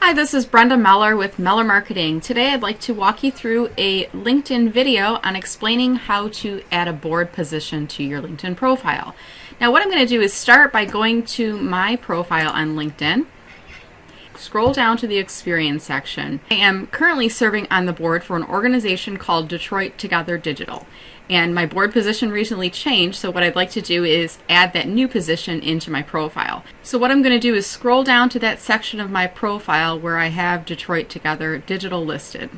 Hi, this is Brenda Meller with Meller Marketing. Today I'd like to walk you through a LinkedIn video on explaining how to add a board position to your LinkedIn profile. Now what I'm going to do is start by going to my profile on LinkedIn. Scroll down to the experience section. I am currently serving on the board for an organization called Detroit Together Digital. And my board position recently changed, so what I'd like to do is add that new position into my profile. So what I'm going to do is scroll down to that section of my profile where I have Detroit Together Digital listed.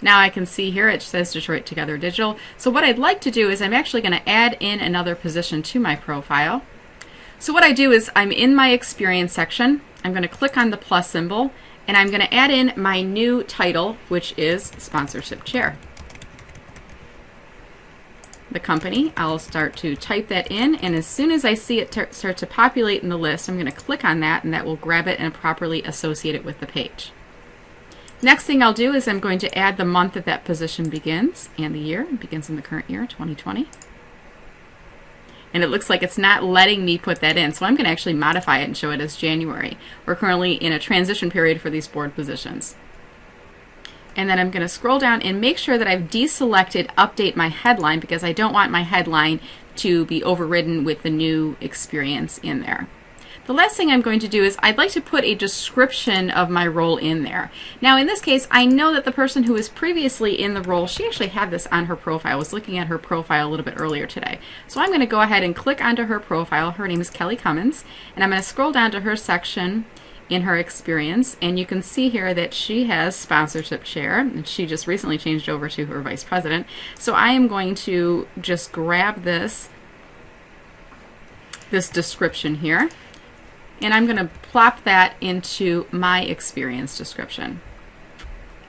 Now I can see here it says Detroit Together Digital. So what I'd like to do is I'm actually going to add in another position to my profile. So what I do is I'm in my experience section. I'm going to click on the plus symbol and I'm going to add in my new title, which is Sponsorship Chair. The company, I'll start to type that in, and as soon as I see it start to populate in the list, I'm going to click on that and that will grab it and properly associate it with the page. Next thing I'll do is I'm going to add the month that that position begins and the year. It begins in the current year, 2020. And it looks like it's not letting me put that in, so I'm going to actually modify it and show it as January. We're currently in a transition period for these board positions. And then I'm going to scroll down and make sure that I've deselected update my headline because I don't want my headline to be overridden with the new experience in there. The last thing I'm going to do is I'd like to put a description of my role in there. Now in this case, I know that the person who was previously in the role, she actually had this on her profile. I was looking at her profile a little bit earlier today. So I'm going to go ahead and click onto her profile. Her name is Kelly Cummins, and I'm going to scroll down to her section in her experience, and you can see here that she has Sponsorship Chair, and she just recently changed over to her Vice President. So I am going to just grab this description here, and I'm going to plop that into my experience description.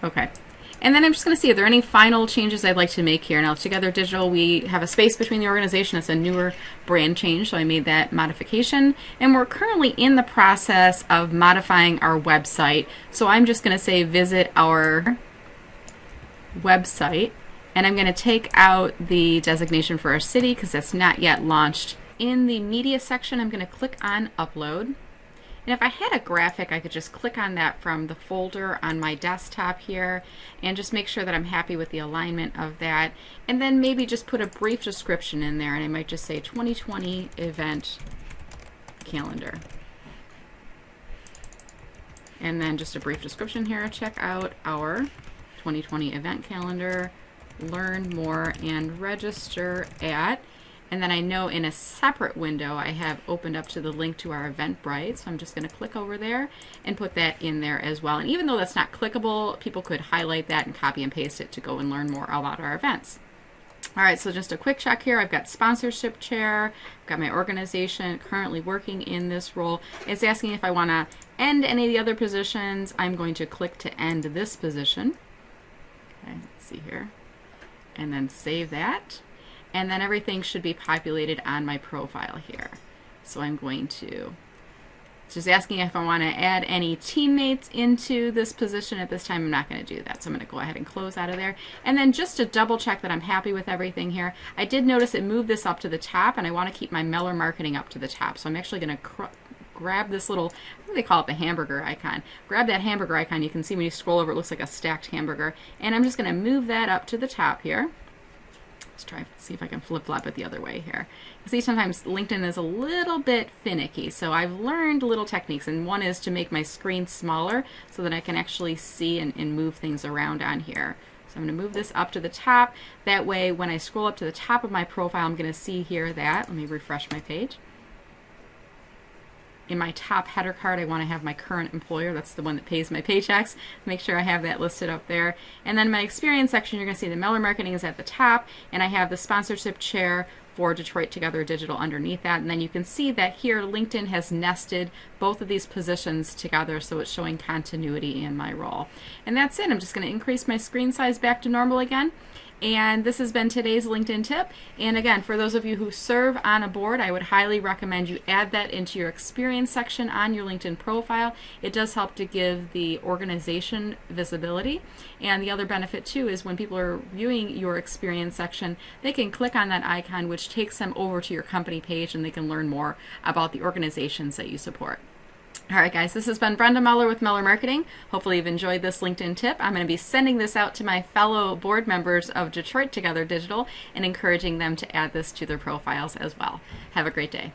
Okay. And then I'm just going to see if there are any final changes I'd like to make here. Now, Together Digital, we have a space between the organization. It's a newer brand change, so I made that modification. And we're currently in the process of modifying our website. So I'm just going to say visit our website. And I'm going to take out the designation for our city because that's not yet launched. In the media section, I'm going to click on Upload. And if I had a graphic, I could just click on that from the folder on my desktop here and just make sure that I'm happy with the alignment of that. And then maybe just put a brief description in there, and I might just say 2020 event calendar. And then just a brief description here. Check out our 2020 event calendar, learn more, and register at. And then I know in a separate window I have opened up to the link to our Eventbrite, so I'm just going to click over there and put that in there as well. And even though that's not clickable, people could highlight that and copy and paste it to go and learn more about our events. All right, so just a quick check here. I've got Sponsorship Chair, I've got my organization currently working in this role. It's asking if I want to end any of the other positions. I'm going to click to end this position. Okay, let's see here. And then save that. And then everything should be populated on my profile here. So I'm going to, it's just asking if I want to add any teammates into this position. At this time, I'm not going to do that. So I'm going to go ahead and close out of there. And then just to double check that I'm happy with everything here, I did notice it moved this up to the top, and I want to keep my Meller Marketing up to the top. So I'm actually going to grab this little, I think they call it the hamburger icon. Grab that hamburger icon. You can see when you scroll over, it looks like a stacked hamburger. And I'm just going to move that up to the top here. Let's try to see if I can flip-flop it the other way here. You see, sometimes LinkedIn is a little bit finicky, so I've learned little techniques, and one is to make my screen smaller so that I can actually see and move things around on here. So I'm going to move this up to the top. That way, when I scroll up to the top of my profile, I'm going to see here that, let me refresh my page. In my top header card, I want to have my current employer. That's the one that pays my paychecks. Make sure I have that listed up there. And then my experience section, you're going to see the Meller Marketing is at the top, and I have the Sponsorship Chair for Detroit Together Digital underneath that. And then you can see that here LinkedIn has nested both of these positions together, so it's showing continuity in my role. And that's it. I'm just going to increase my screen size back to normal again. And this has been today's LinkedIn tip. And again, for those of you who serve on a board, I would highly recommend you add that into your experience section on your LinkedIn profile. It does help to give the organization visibility. And the other benefit too is when people are viewing your experience section, they can click on that icon, which takes them over to your company page, and they can learn more about the organizations that you support. All right, guys, this has been Brenda Meller with Meller Marketing. Hopefully you've enjoyed this LinkedIn tip. I'm going to be sending this out to my fellow board members of Detroit Together Digital and encouraging them to add this to their profiles as well. Have a great day.